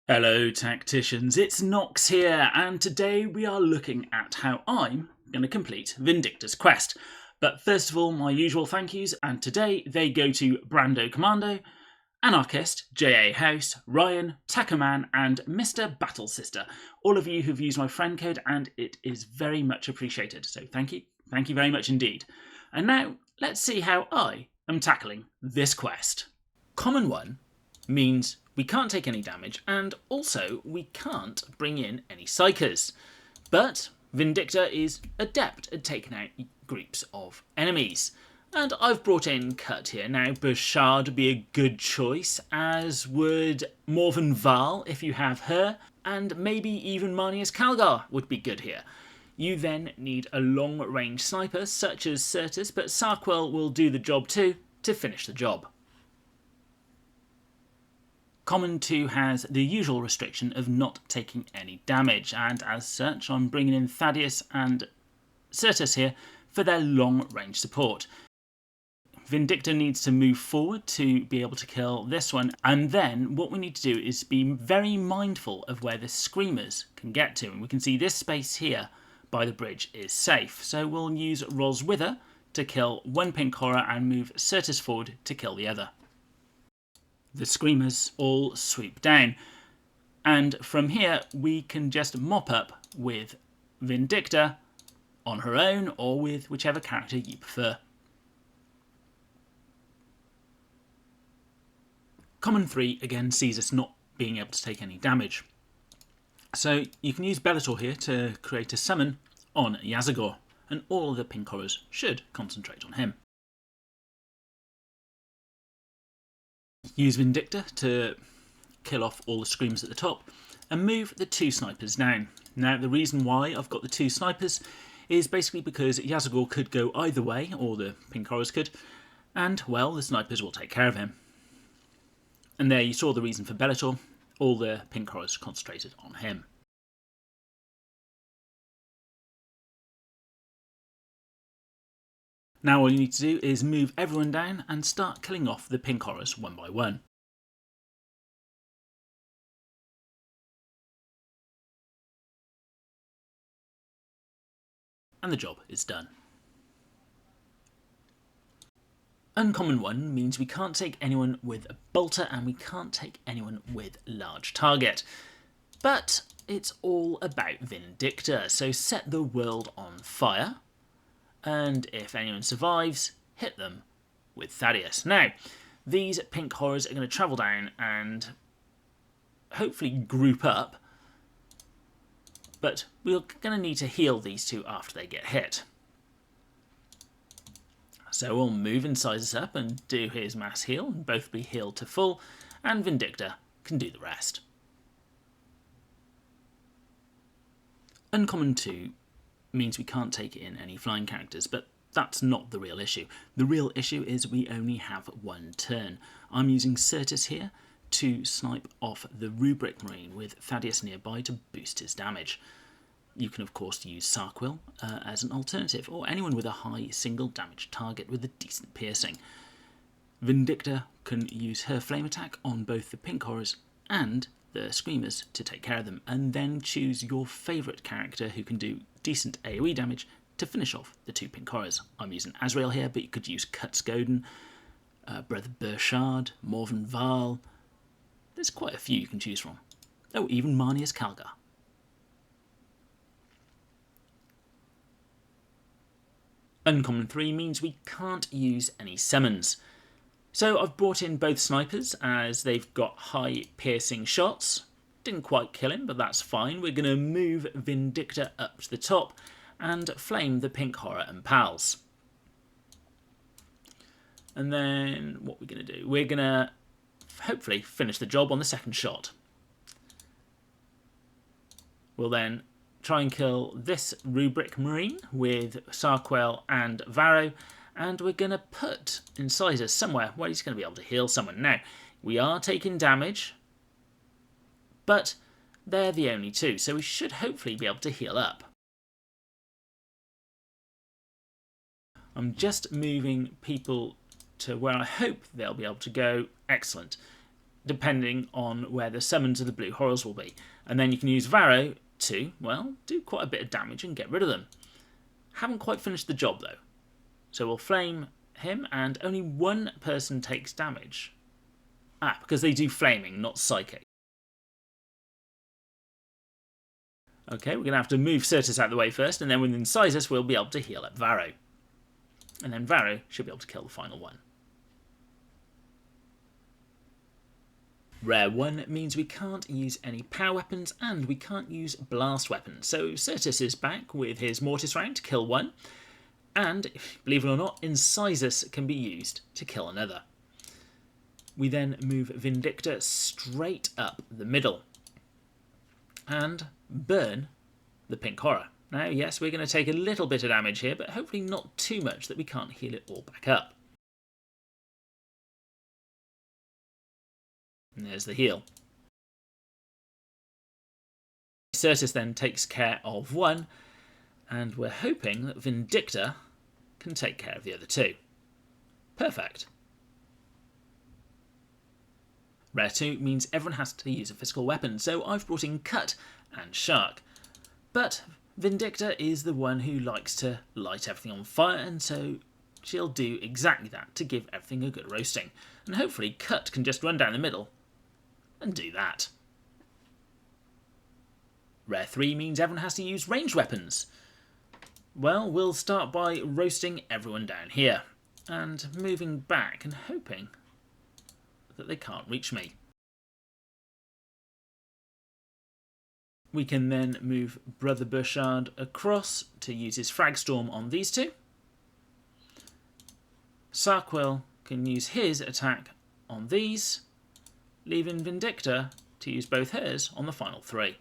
Hello tacticians, it's Nox here, and today we are looking at how I'm going to complete Vindicta's Quest. But first of all, my usual thank yous, and today they go to Brando Commando, Anarchist, J.A. House, Ryan, Takaman, and Mr. Battle Sister. All of you who've used my friend code, and it is very much appreciated. So thank you very much indeed. And now, let's see how I am tackling this quest. Common 1 means we can't take any damage, and also we can't bring in any psychers. But Vindicta is adept at taking out groups of enemies. And I've brought in Cut here. Now, Burchard would be a good choice, as would Morven Val if you have her, and maybe even Marnius Calgar would be good here. You then need a long-range sniper, such as Certus, but Sarkwell will do the job too, to finish the job. Common 2 has the usual restriction of not taking any damage, and as such I'm bringing in Thaddeus and Certus here for their long-range support. Vindicta needs to move forward to be able to kill this one, and then what we need to do is be very mindful of where the Screamers can get to, and we can see this space here by the bridge is safe, so we'll use Ros Wither to kill one Pink Horror and move Certus forward to kill the other. The Screamers all swoop down, and from here we can just mop up with Vindicta on her own or with whichever character you prefer. Common 3 again sees us not being able to take any damage, so you can use Bellator here to create a summon on Yazagor, and all of the Pink Horrors should concentrate on him. Use Vindicta to kill off all the Screamers at the top and move the 2 snipers down. Now, the reason why I've got the 2 snipers is basically because Yazagor could go either way, or the Pink Horrors could, and, well, the snipers will take care of him. And there you saw the reason for Bellator. All the Pink Horrors concentrated on him. Now all you need to do is move everyone down and start killing off the Pink Horrors one by one. And the job is done. Uncommon 1 means we can't take anyone with a bolter and we can't take anyone with large target. But it's all about Vindicta, so set the world on fire, and if anyone survives, hit them with Thaddeus. Now, these Pink Horrors are going to travel down and hopefully group up, but we're going to need to heal these 2 after they get hit. So we'll move and size us up and do his mass heal, and both be healed to full, and Vindicta can do the rest. Uncommon 2 means we can't take in any flying characters, but that's not the real issue. The real issue is we only have 1 turn. I'm using Certus here to snipe off the Rubric Marine with Thaddeus nearby to boost his damage. You can of course use Sarkwell as an alternative, or anyone with a high single damage target with a decent piercing. Vindicta can use her flame attack on both the Pink Horrors and the Screamers to take care of them, and then choose your favourite character who can do decent AoE damage to finish off the 2 Pink Horrors. I'm using Azrael here, but you could use Cut Skoden, Brother Burchard, Morven Val. There's quite a few you can choose from. Oh, even Marnius Calgar. Uncommon 3 means we can't use any summons. So I've brought in both snipers as they've got high piercing shots. Didn't quite kill him, but that's fine. We're going to move Vindicta up to the top and flame the Pink Horror and pals. And then what we're going to do, we're going to hopefully finish the job on the second shot. We'll then try and kill this Rubric Marine with Sarkwell and Varro, and we're going to put Incisor somewhere where he's going to be able to heal someone. Now, we are taking damage, but they're the only 2, so we should hopefully be able to heal up. I'm just moving people to where I hope they'll be able to go. Excellent. depending on where the summons of the blue horrors will be. And then you can use Varro to, well, do quite a bit of damage and get rid of them. Haven't quite finished the job though. So we'll flame him and only one person takes damage. Because they do flaming, not psychic. Okay, we're going to have to move Certus out of the way first, and then with Incisors we'll be able to heal up Varro. And then Varro should be able to kill the final one. Rare 1 means we can't use any power weapons and we can't use blast weapons. So Certus is back with his Mortis round to kill one. And, believe it or not, Incisors can be used to kill another. We then move Vindicta straight up the middle. And burn the pink horror. Now, yes, we're going to take a little bit of damage here, but hopefully not too much that we can't heal it all back up. And there's the heal. Certus then takes care of one, and we're hoping that Vindicta can take care of the other two. Perfect. Rare 2 means everyone has to use a physical weapon, so I've brought in Cut and Shark. But Vindicta is the one who likes to light everything on fire, and so she'll do exactly that to give everything a good roasting. And hopefully Cut can just run down the middle and do that. Rare 3 means everyone has to use ranged weapons. Well, we'll start by roasting everyone down here and moving back and hoping that they can't reach me. We can then move Brother Burchard across to use his Frag Storm on these two. Sarkwell can use his attack on these, leaving Vindicta to use both hers on the final three.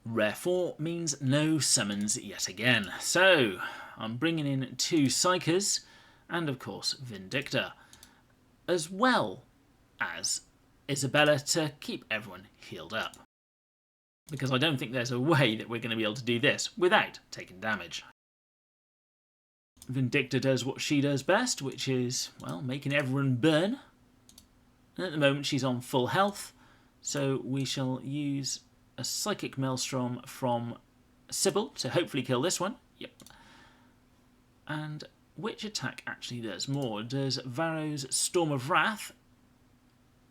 Rare 4 means no summons yet again. So I'm bringing in 2 Psykers and of course Vindicta, as well as Isabella to keep everyone healed up. Because I don't think there's a way that we're going to be able to do this without taking damage. Vindicta does what she does best, which is, well, making everyone burn. And at the moment she's on full health, so we shall use a Psychic Maelstrom from Sybil to hopefully kill this one. Yep. And which attack actually does more? Does Varro's Storm of Wrath?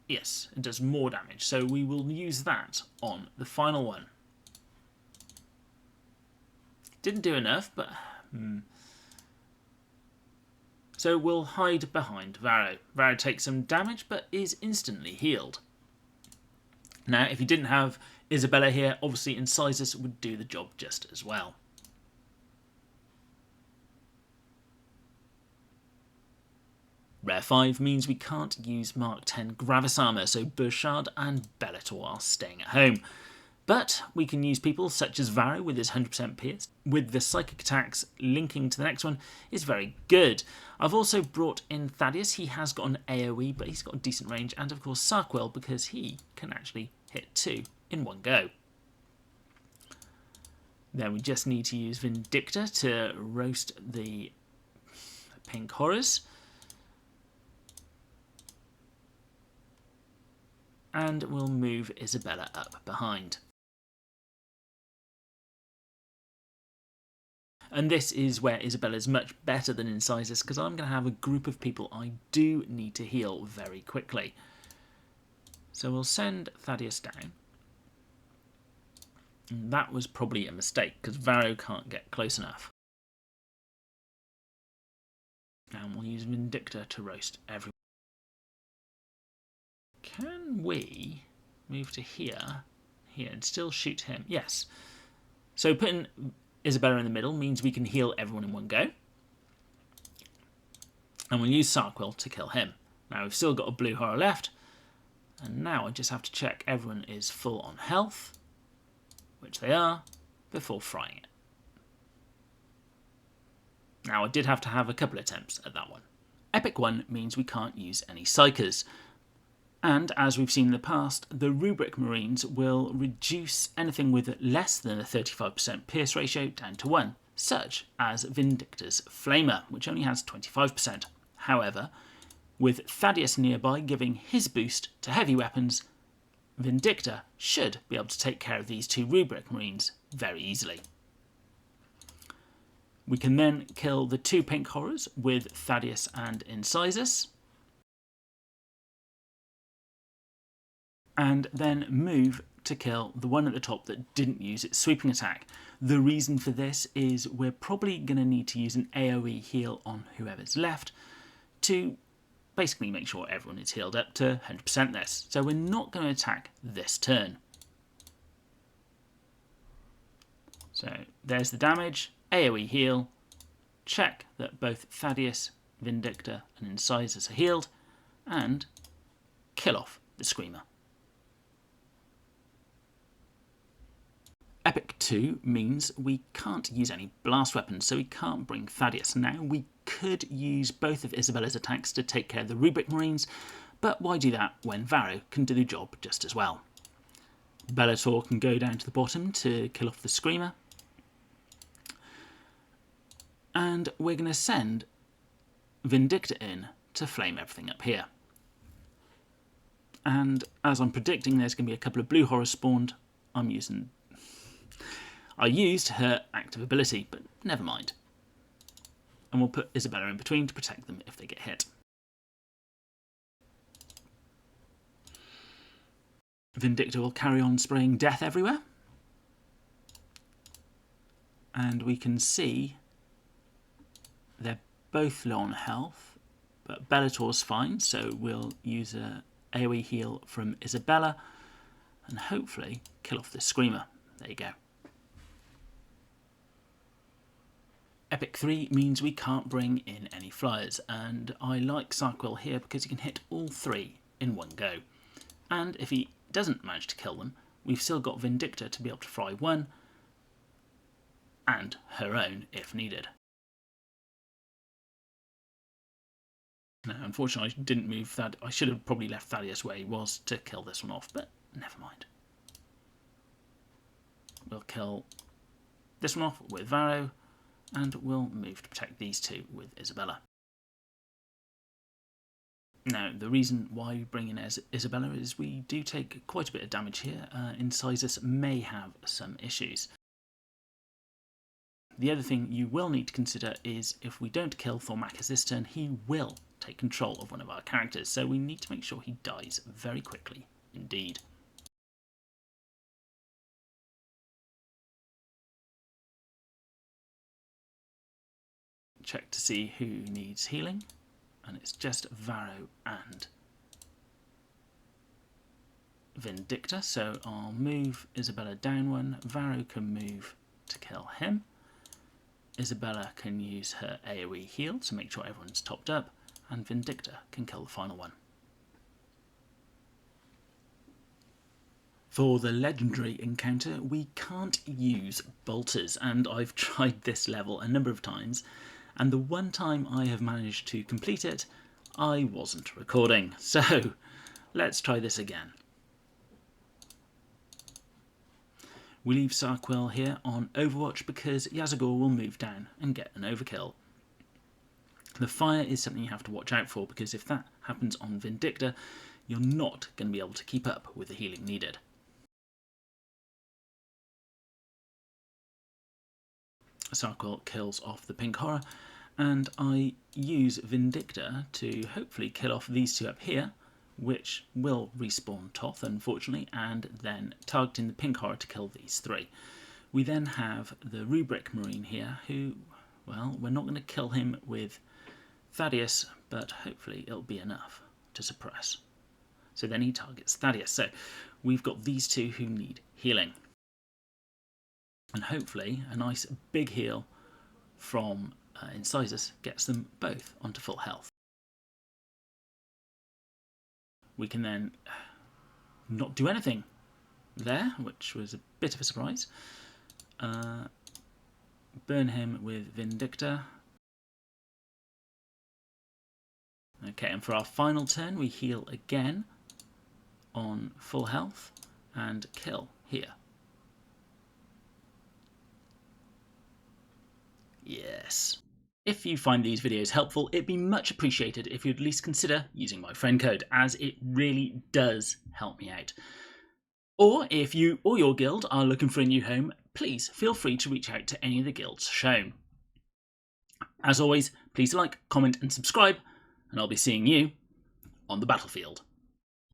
Yes, it does more damage, so we will use that on the final one. Didn't do enough, but... So we'll hide behind Varro. Varro takes some damage, but is instantly healed. Now, if you didn't have Isabella here, obviously Incisors would do the job just as well. Rare 5 means we can't use Mark 10 Gravis Armour, so Burchard and Bellator are staying at home. But we can use people such as Varro with his 100% pierce, with the psychic attacks linking to the next one, is very good. I've also brought in Thaddeus. He has got an AoE, but he's got a decent range, and of course Sarkwell, because he can actually hit 2 in one go. Then we just need to use Vindicta to roast the pink horrors. And we'll move Isabella up behind. And this is where Isabella's much better than Incisors, because I'm going to have a group of people I do need to heal very quickly. So we'll send Thaddeus down. And that was probably a mistake, because Varro can't get close enough. And we'll use Vindicta to roast everyone. Can we move to here, and still shoot him? Yes. So putting Isabella in the middle means we can heal everyone in one go. And we'll use Sarkwell to kill him. Now we've still got a blue horror left. And now I just have to check everyone is full on health, which they are, before frying it. Now I did have to have a couple attempts at that one. Epic 1 means we can't use any Psykers. And, as we've seen in the past, the Rubric Marines will reduce anything with less than a 35% pierce ratio down to 1, such as Vindicta's Flamer, which only has 25%. However, With Thaddeus nearby giving his boost to heavy weapons, Vindicta should be able to take care of these two Rubric Marines very easily. We can then kill the two pink horrors with Thaddeus and Incisus, and then move to kill the one at the top that didn't use its sweeping attack. The reason for this is we're probably going to need to use an AoE heal on whoever's left to basically make sure everyone is healed up to 100% this. So we're not going to attack this turn. So there's the damage, AoE heal, check that both Thaddeus, Vindicta and Incisus are healed, and kill off the Screamer. Epic 2 means we can't use any blast weapons, so we can't bring Thaddeus. Now, we could use both of Isabella's attacks to take care of the Rubric Marines, but why do that when Varro can do the job just as well? Bellator can go down to the bottom to kill off the Screamer, and we're going to send Vindicta in to flame everything up here. And as I'm predicting there's going to be a couple of blue horrors spawned, I used her active ability, but never mind. And we'll put Isabella in between to protect them if they get hit. Vindicta will carry on spraying death everywhere. And we can see they're both low on health, but Bellator's fine, so we'll use an AoE heal from Isabella and hopefully kill off this Screamer. There you go. Epic 3 means we can't bring in any flyers, and I like Sarquil here because he can hit all three in one go. And if he doesn't manage to kill them, we've still got Vindicta to be able to fry one, and her own if needed. Now, unfortunately, I didn't move that. I should have probably left Thaddeus where he was to kill this one off, but never mind. We'll kill this one off with Varro, and we'll move to protect these two with Isabella. Now, the reason why we bring in Isabella is we do take quite a bit of damage here. Incisus may have some issues. The other thing you will need to consider is if we don't kill Thormachus this turn, he will take control of one of our characters, so we need to make sure he dies very quickly indeed. Check to see who needs healing, and it's just Varro and Vindicta, so I'll move Isabella down one. Varro can move to kill him. Isabella can use her AoE heal to make sure everyone's topped up, and Vindicta can kill the final one. For the legendary encounter, we can't use bolters, and I've tried this level a number of times, and the one time I have managed to complete it, I wasn't recording. So let's try this again. We leave Sarquil here on Overwatch because Yazagor will move down and get an overkill. The fire is something you have to watch out for, because if that happens on Vindicta, you're not going to be able to keep up with the healing needed. Sarquil kills off the pink horror, and I use Vindicta to hopefully kill off these two up here, which will respawn Toth, unfortunately, and then targeting the pink horror to kill these three. We then have the Rubric Marine here, who, well, we're not going to kill him with Thaddeus, but hopefully it'll be enough to suppress. So then he targets Thaddeus. So we've got these two who need healing. And hopefully a nice big heal from Incisus gets them both onto full health. We can then not do anything there, which was a bit of a surprise. Burn him with Vindicta. Okay, and for our final turn, we heal again on full health and kill here. Yes. If you find these videos helpful, it'd be much appreciated if you'd at least consider using my friend code, as it really does help me out. Or if you or your guild are looking for a new home, please feel free to reach out to any of the guilds shown. As always, please like, comment and subscribe, and I'll be seeing you on the battlefield.